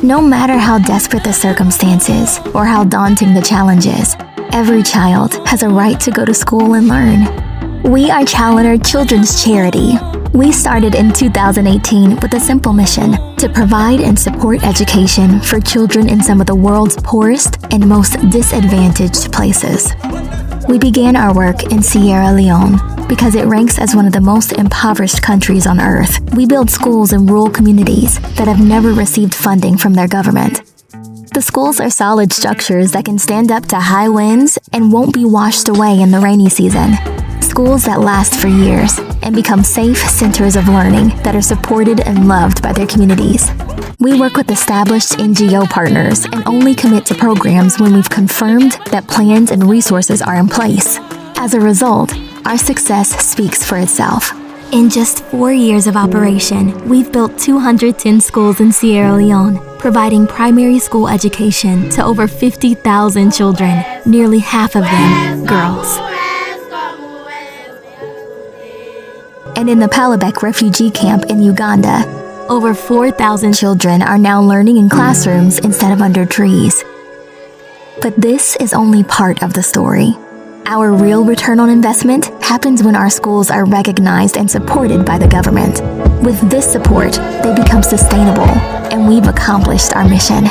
No matter how desperate the circumstances or how daunting the challenges, every child has a right to go to school and learn. We are Chaloner Children's Charity. We started in 2018 with a simple mission to provide and support education for children in some of the world's poorest and most disadvantaged places. We began our work in Sierra Leone because it ranks as one of the most impoverished countries on earth. We build schools in rural communities that have never received funding from their government. The schools are solid structures that can stand up to high winds and won't be washed away in the rainy season. Schools that last for years and become safe centers of learning that are supported and loved by their communities. We work with established NGO partners and only commit to programs when we've confirmed that plans and resources are in place. As a result, our success speaks for itself. In just 4 years of operation, we've built 210 schools in Sierra Leone, providing primary school education to over 50,000 children, nearly half of them girls. And in the Palabek refugee camp in Uganda, over 4,000 children are now learning in classrooms instead of under trees. But this is only part of the story. Our real return on investment happens when our schools are recognized and supported by the government. With this support, they become sustainable, and we've accomplished our mission.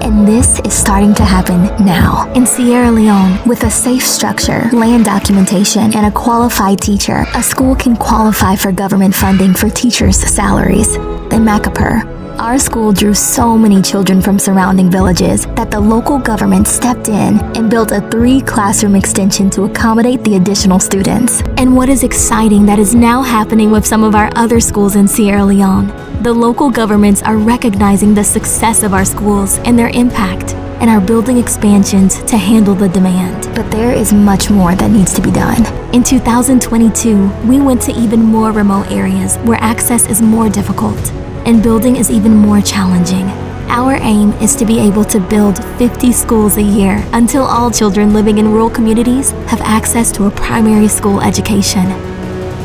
And this is starting to happen now. In Sierra Leone, with a safe structure, land documentation, and a qualified teacher, a school can qualify for government funding for teachers' salaries. In Macapur, our school drew so many children from surrounding villages that the local government stepped in and built a 3-classroom extension to accommodate the additional students. And what is exciting that is now happening with some of our other schools in Sierra Leone, the local governments are recognizing the success of our schools and their impact, and are building expansions to handle the demand. But there is much more that needs to be done. In 2022, we went to even more remote areas where access is more difficult and building is even more challenging. Our aim is to be able to build 50 schools a year until all children living in rural communities have access to a primary school education.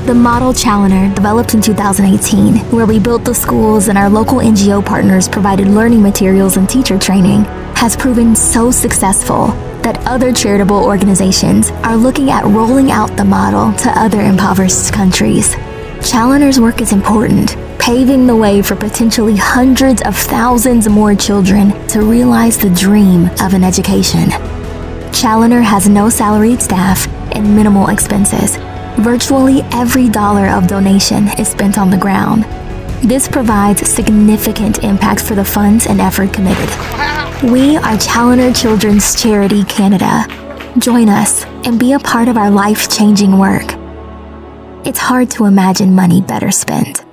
The model Chaloner, developed in 2018, where we built the schools and our local NGO partners provided learning materials and teacher training, has proven so successful that other charitable organizations are looking at rolling out the model to other impoverished countries. Chaloner's work is important, paving the way for potentially hundreds of thousands more children to realize the dream of an education. Chaloner has no salaried staff and minimal expenses. Virtually every dollar of donation is spent on the ground. This provides significant impact for the funds and effort committed. We are Chaloner Children's Charity Canada. Join us and be a part of our life-changing work. It's hard to imagine money better spent.